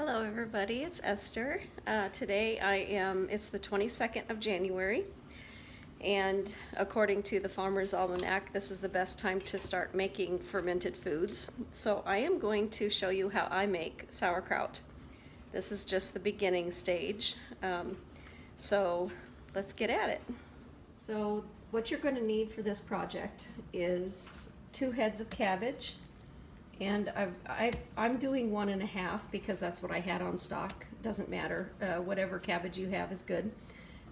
Hello everybody, it's Esther. Today it's the 22nd of January, and according to the Farmer's Almanac, this is the best time to start making fermented foods. So I am going to show you how I make sauerkraut. This is just the beginning stage, so let's get at it. So what you're going to need for this project is 2 heads of cabbage. And I'm doing 1.5 because that's what I had on stock. Doesn't matter. Whatever cabbage you have is good.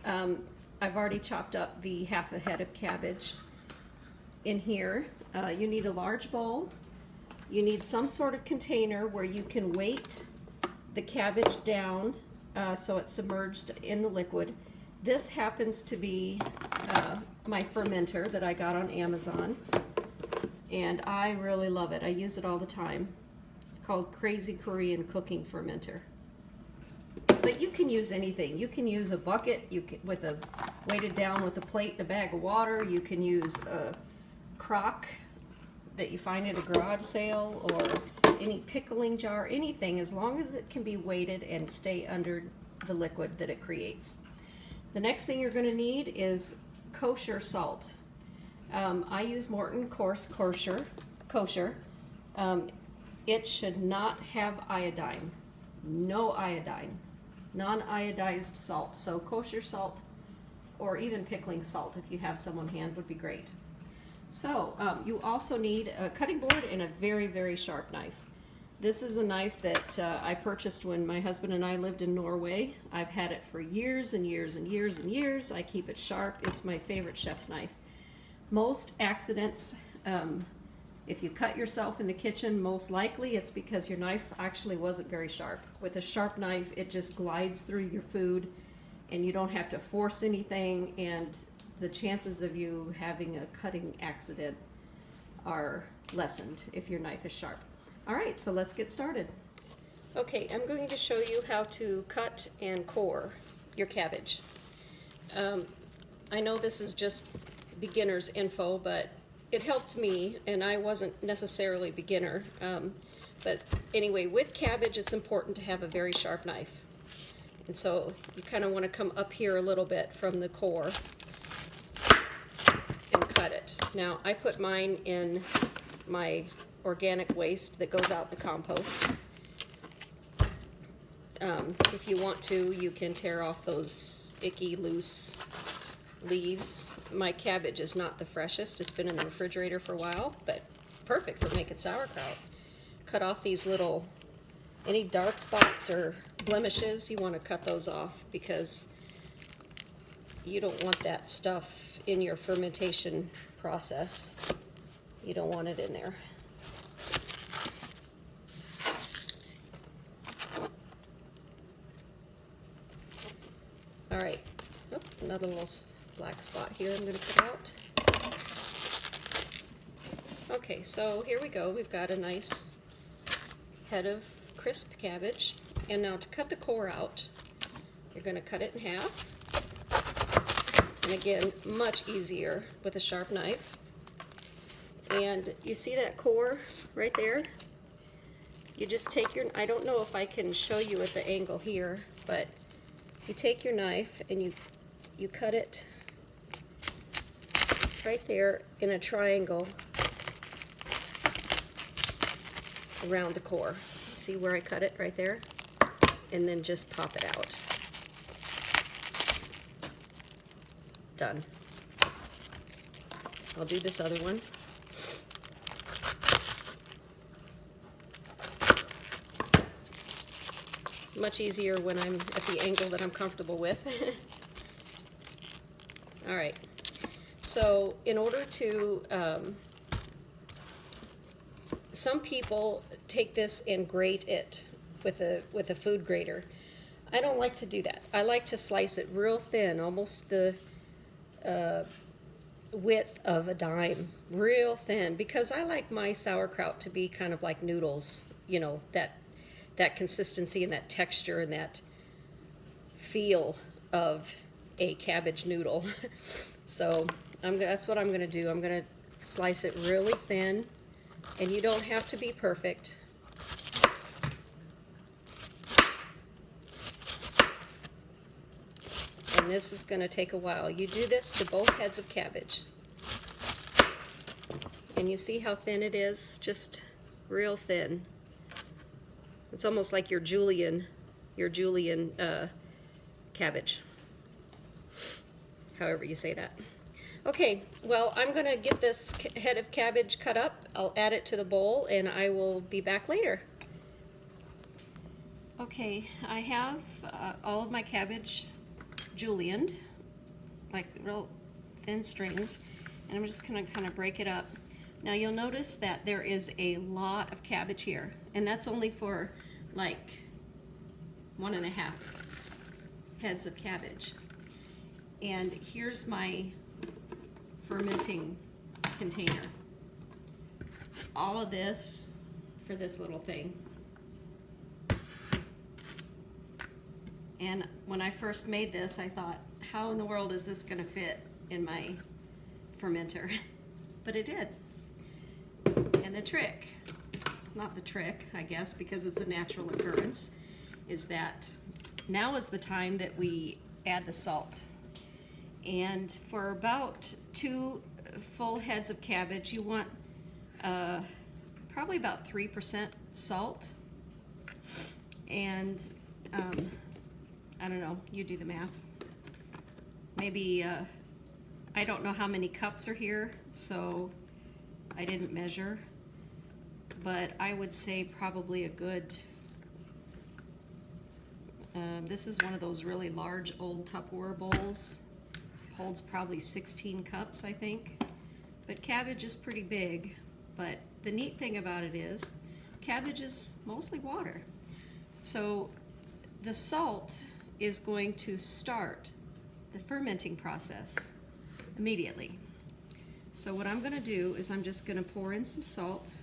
I've already chopped up the half a head of cabbage. In here, you need a large bowl. You need some sort of container where you can weight the cabbage down so it's submerged in the liquid. This happens to be my fermenter that I got on Amazon. And I really love it. I use it all the time. It's called Crazy Korean Cooking Fermenter. But you can use anything. You can use a bucket weighted down with a plate and a bag of water. You can use a crock that you find at a garage sale, or any pickling jar, anything, as long as it can be weighted and stay under the liquid that it creates. The next thing you're going to need is kosher salt. I use Morton Coarse Kosher. It should not have iodine. No iodine. Non-iodized salt. So kosher salt or even pickling salt, if you have some on hand, would be great. So you also need a cutting board and a very, very sharp knife. This is a knife that I purchased when my husband and I lived in Norway. I've had it for years and years and years and years. I keep it sharp. It's my favorite chef's knife. Most accidents, if you cut yourself in the kitchen, most likely it's because your knife actually wasn't very sharp. With a sharp knife, it just glides through your food and you don't have to force anything, and the chances of you having a cutting accident are lessened if your knife is sharp. All right, so let's get started. Okay, I'm going to show you how to cut and core your cabbage. I know this is just beginner's info, but it helped me, and I wasn't necessarily beginner. But anyway, with cabbage, it's important to have a very sharp knife. And so you kind of want to come up here a little bit from the core and cut it. Now, I put mine in my organic waste that goes out in the compost. If you want to, you can tear off those icky, loose leaves. My cabbage is not the freshest. It's been in the refrigerator for a while, but perfect for making sauerkraut. Cut off these any dark spots or blemishes, you want to cut those off because you don't want that stuff in your fermentation process. You don't want it in there. All right, another little black spot here I'm going to cut out. Okay, so here we go. We've got a nice head of crisp cabbage. And now to cut the core out, you're going to cut it in half. And again, much easier with a sharp knife. And you see that core right there? You just take I don't know if I can show you at the angle here, but you take your knife and you cut it right there in a triangle around the core. See where I cut it right there? And then just pop it out. Done. I'll do this other one. Much easier when I'm at the angle that I'm comfortable with. All right. So in order to, some people take this and grate it with a food grater. I don't like to do that. I like to slice it real thin, almost the width of a dime, real thin, because I like my sauerkraut to be kind of like noodles, you know, that consistency and that texture and that feel of a cabbage noodle. So that's what I'm going to do. I'm going to slice it really thin, and you don't have to be perfect. and this is going to take a while. You do this to both heads of cabbage. And you see how thin it is? Just real thin. It's almost like your julienne cabbage. However you say that. Okay, well, I'm going to get this head of cabbage cut up. I'll add it to the bowl, and I will be back later. Okay, I have all of my cabbage julienned, like real thin strings, and I'm just going to kind of break it up. Now you'll notice that there is a lot of cabbage here, and that's only for like 1.5 heads of cabbage. And here's my fermenting container. All of this for this little thing. And when I first made this, I thought, how in the world is this going to fit in my fermenter? But it did. And the trick, not the trick, I guess, because it's a natural occurrence, is that now is the time that we add the salt. And for about 2 full heads of cabbage, you want probably about 3% salt. And I don't know, you do the math. Maybe, I don't know how many cups are here, so I didn't measure. But I would say probably a good, this is one of those really large old Tupperware bowls. Holds probably 16 cups, I think. But cabbage is pretty big. But the neat thing about it is, cabbage is mostly water. So the salt is going to start the fermenting process immediately. So what I'm going to do is I'm just going to pour in some salt,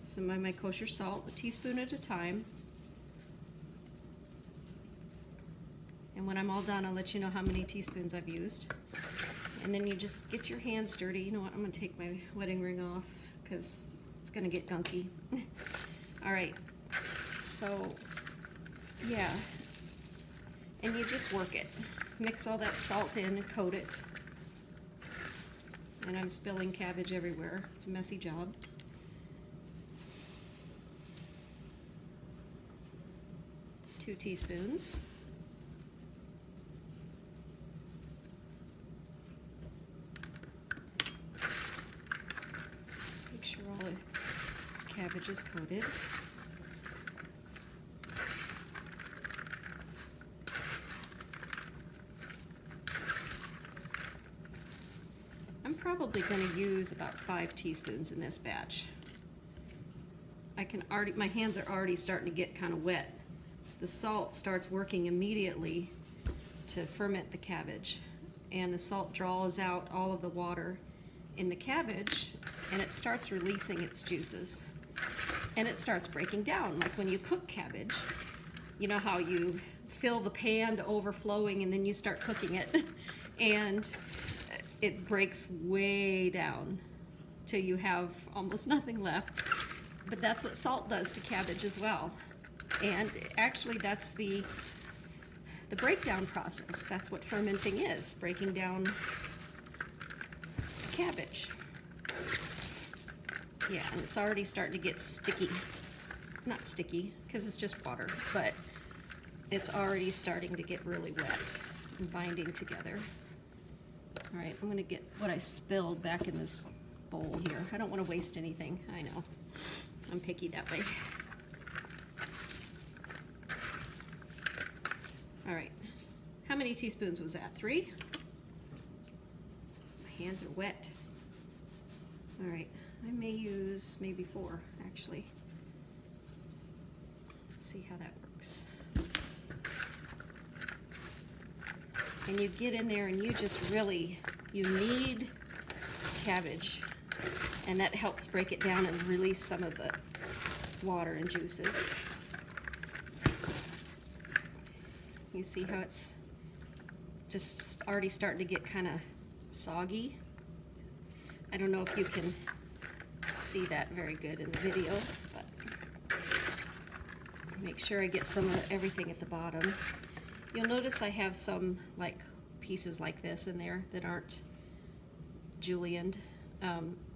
some of my kosher salt, a teaspoon at a time. And when I'm all done, I'll let you know how many teaspoons I've used. And then you just get your hands dirty. You know what, I'm going to take my wedding ring off because it's going to get gunky. All right, so yeah. And you just work it. Mix all that salt in and coat it. And I'm spilling cabbage everywhere. It's a messy job. Two teaspoons. Make sure all the cabbage is coated. I'm probably going to use about 5 teaspoons in this batch. My hands are already starting to get kind of wet. The salt starts working immediately to ferment the cabbage, and the salt draws out all of the water in the cabbage, and it starts releasing its juices, and it starts breaking down. Like when you cook cabbage, you know how you fill the pan to overflowing and then you start cooking it and it breaks way down till you have almost nothing left. But that's what salt does to cabbage as well. And actually that's the breakdown process. That's what fermenting is, breaking down cabbage. Yeah, and it's already starting to get sticky. Not sticky, because it's just water, but it's already starting to get really wet and binding together. All right, I'm gonna get what I spilled back in this bowl here. I don't want to waste anything, I know. I'm picky that way. All right, how many teaspoons was that? 3? My hands are wet. All right, I may use maybe 4, actually. Let's see how that works. And you get in there and you just really, you knead cabbage, and that helps break it down and release some of the water and juices. You see how it's just already starting to get kind of soggy? I don't know if you can see that very good in the video, but make sure I get some of everything at the bottom. You'll notice I have some like pieces like this in there that aren't julienned.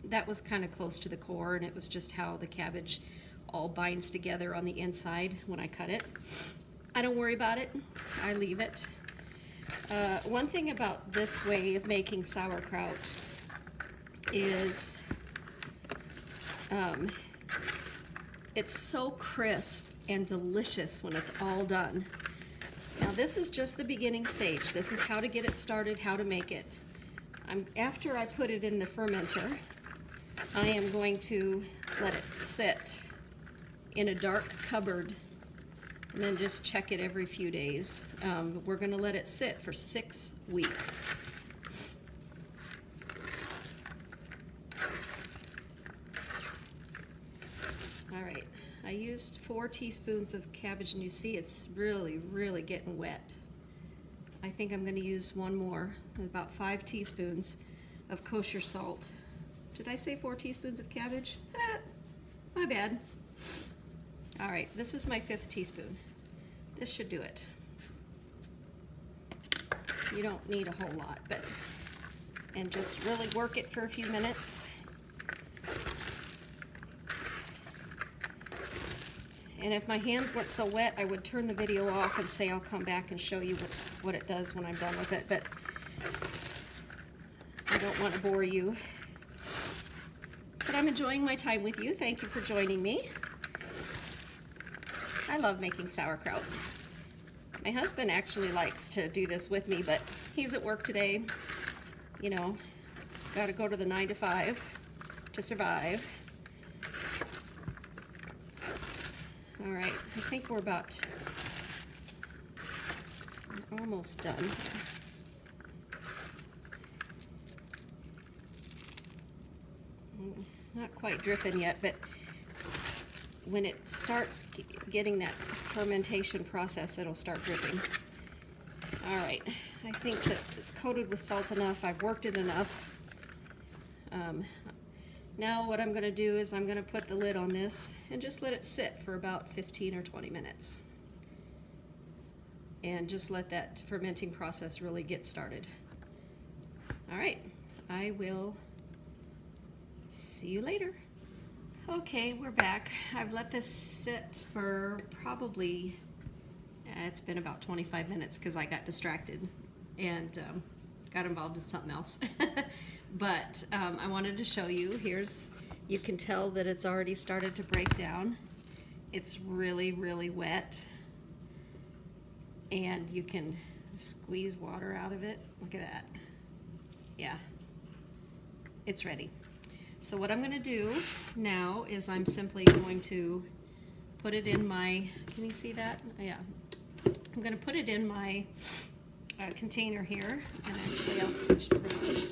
That was kind of close to the core, and it was just how the cabbage all binds together on the inside when I cut it. I don't worry about it, I leave it. One thing about this way of making sauerkraut is it's so crisp and delicious when it's all done. Now this is just the beginning stage. This is how to get it started, how to make it. After I put it in the fermenter, I am going to let it sit in a dark cupboard and then just check it every few days. We're going to let it sit for 6 weeks. All right, I used 4 teaspoons of cabbage, and you see it's really, really getting wet. I think I'm going to use one more, about 5 teaspoons of kosher salt. Did I say 4 teaspoons of cabbage? My bad. All right, this is my 5th teaspoon. This should do it. You don't need a whole lot, and just really work it for a few minutes. And if my hands weren't so wet, I would turn the video off and say I'll come back and show you what it does when I'm done with it, but I don't want to bore you. But I'm enjoying my time with you. Thank you for joining me. I love making sauerkraut. My husband actually likes to do this with me, but he's at work today. You know, gotta go to the 9 to 5 to survive. All right, I think we're almost done. Not quite dripping yet, but when it starts getting that fermentation process, it'll start dripping. All right, I think that it's coated with salt enough. I've worked it enough. Now what I'm going to do is I'm going to put the lid on this and just let it sit for about 15 or 20 minutes. And just let that fermenting process really get started. All right, I will see you later. Okay, we're back. I've let this sit for probably, it's been about 25 minutes because I got distracted and got involved in something else. But I wanted to show you, you can tell that it's already started to break down. It's really, really wet. And you can squeeze water out of it. Look at that. Yeah, it's ready. So what I'm going to do now is I'm simply going to put it in my, can you see that? Yeah. I'm going to put it in my container here, and actually I'll switch it around.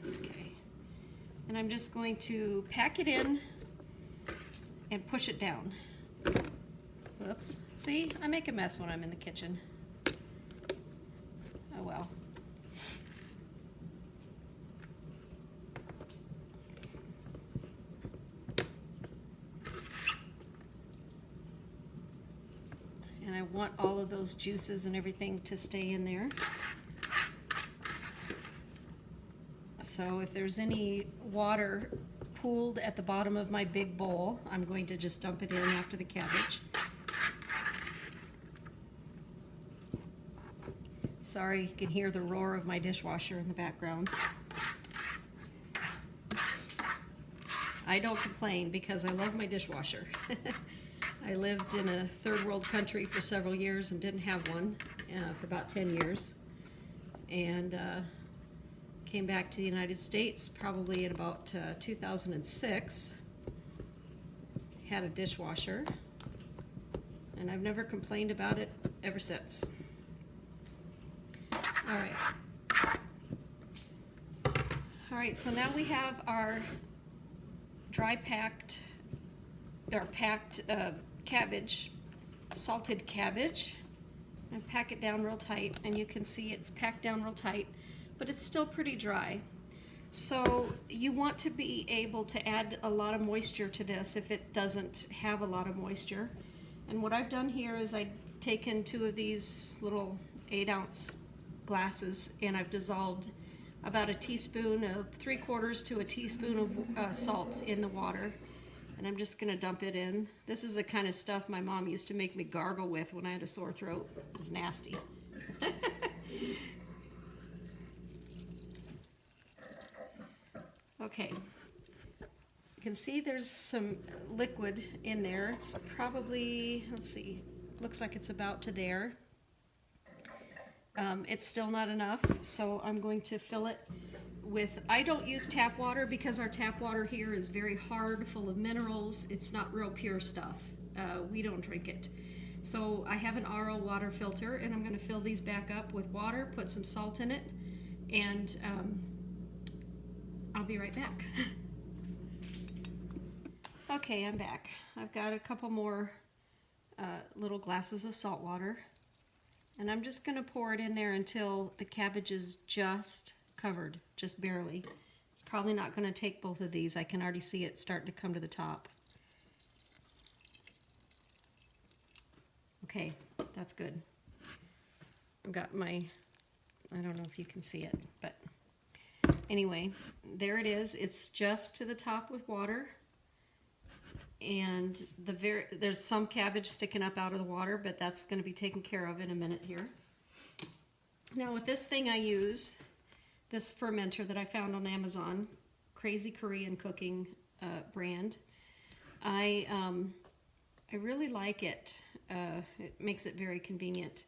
Okay. And I'm just going to pack it in and push it down. Whoops. See, I make a mess when I'm in the kitchen. Oh well. And I want all of those juices and everything to stay in there. So if there's any water pooled at the bottom of my big bowl, I'm going to just dump it in after the cabbage. Sorry, you can hear the roar of my dishwasher in the background. I don't complain because I love my dishwasher. I lived in a third world country for several years and didn't have one for about 10 years. And came back to the United States probably in about 2006. Had a dishwasher, and I've never complained about it ever since. All right, so now we have our dry packed cabbage, salted cabbage. And pack it down real tight, and you can see it's packed down real tight, but it's still pretty dry. So you want to be able to add a lot of moisture to this if it doesn't have a lot of moisture. And what I've done here is I taken 2 of these little 8-ounce glasses and I've dissolved about a teaspoon of 3/4 to a teaspoon of salt in the water, and I'm just gonna dump it in. This is the kind of stuff my mom used to make me gargle with when I had a sore throat. It was nasty. Okay, you can see there's some liquid in there. It's probably, let's see, looks like it's about to there. It's still not enough, so I'm going to fill it with, I don't use tap water because our tap water here is very hard, full of minerals. It's not real pure stuff. We don't drink it. So I have an RO water filter, and I'm going to fill these back up with water, put some salt in it, and I'll be right back. Okay, I'm back. I've got a couple more little glasses of salt water, and I'm just going to pour it in there until the cabbage is just covered, just barely. It's probably not going to take both of these. I can already see it starting to come to the top. Okay, that's good. I've got my, I don't know if you can see it, but anyway, there it is. It's just to the top with water. And there's some cabbage sticking up out of the water, but that's going to be taken care of in a minute here. Now with this thing I use, this fermenter that I found on Amazon, Crazy Korean Cooking brand. I really like it. It makes it very convenient.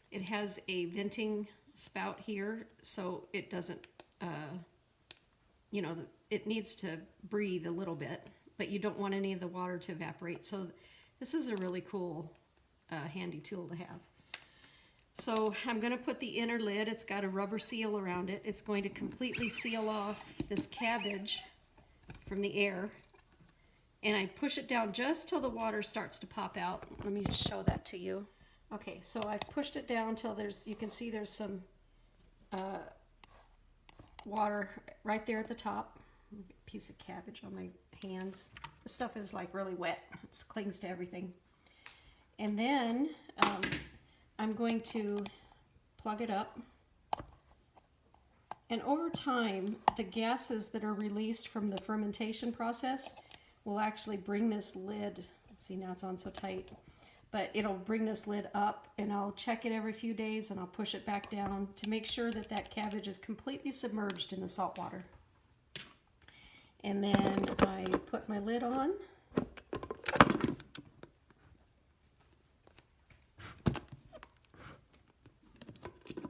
It has a venting spout here, so it doesn't, you know, it needs to breathe a little bit, but you don't want any of the water to evaporate. So this is a really cool, handy tool to have. So I'm going to put the inner lid. It's got a rubber seal around it. It's going to completely seal off this cabbage from the air. And I push it down just till the water starts to pop out. Let me just show that to you. Okay, so I've pushed it down till you can see there's some water right there at the top. Piece of cabbage on my hands. This stuff is like really wet. It clings to everything. And then I'm going to plug it up. And over time, the gases that are released from the fermentation process will actually bring this lid, see now it's on so tight, but it'll bring this lid up, and I'll check it every few days and I'll push it back down to make sure that that cabbage is completely submerged in the salt water. And then I put my lid on.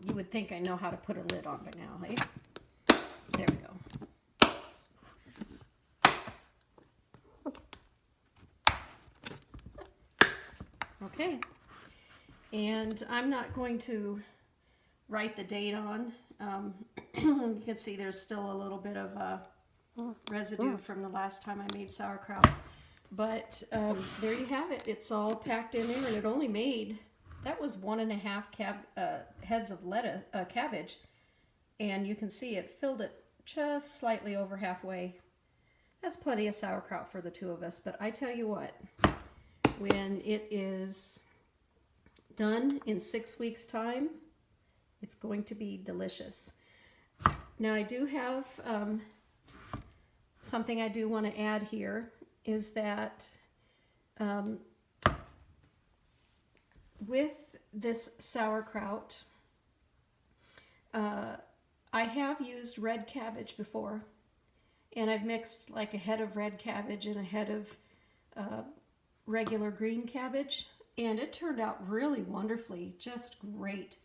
You would think I know how to put a lid on by now, hey? There we go. Okay, and I'm not going to write the date on. You can see there's still a little bit of residue from the last time I made sauerkraut. But there you have it. It's all packed in there, and it only made, that was 1.5 heads of lettuce, cabbage. And you can see it filled it just slightly over halfway. That's plenty of sauerkraut for the two of us. But I tell you what, when it is done in 6 weeks' time, it's going to be delicious. Now I do have something I do want to add here, is that with this sauerkraut, I have used red cabbage before, and I've mixed like a head of red cabbage and a head of regular green cabbage, and it turned out really wonderfully, just great.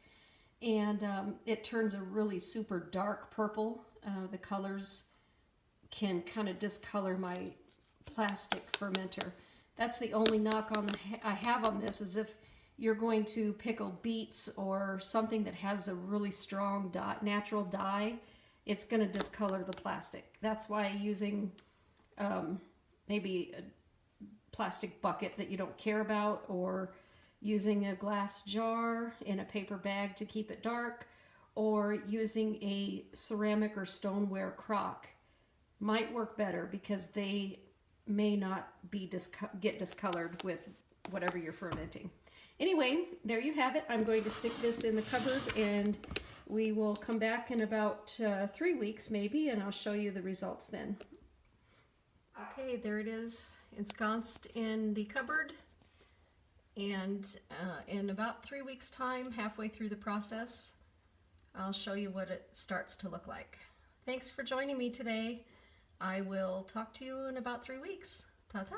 And it turns a really super dark purple. The colors can kind of discolor my plastic fermenter. That's the only knock on I have on this, is if you're going to pickle beets or something that has a really strong natural dye, it's going to discolor the plastic. That's why using maybe a plastic bucket that you don't care about, or using a glass jar in a paper bag to keep it dark, or using a ceramic or stoneware crock might work better, because they may not be get discolored with whatever you're fermenting. Anyway, there you have it. I'm going to stick this in the cupboard, and we will come back in about 3 weeks maybe, and I'll show you the results then. Okay, there it is, ensconced in the cupboard, and in about 3 weeks time, halfway through the process, I'll show you what it starts to look like. Thanks for joining me today. I will talk to you in about 3 weeks. Ta-ta!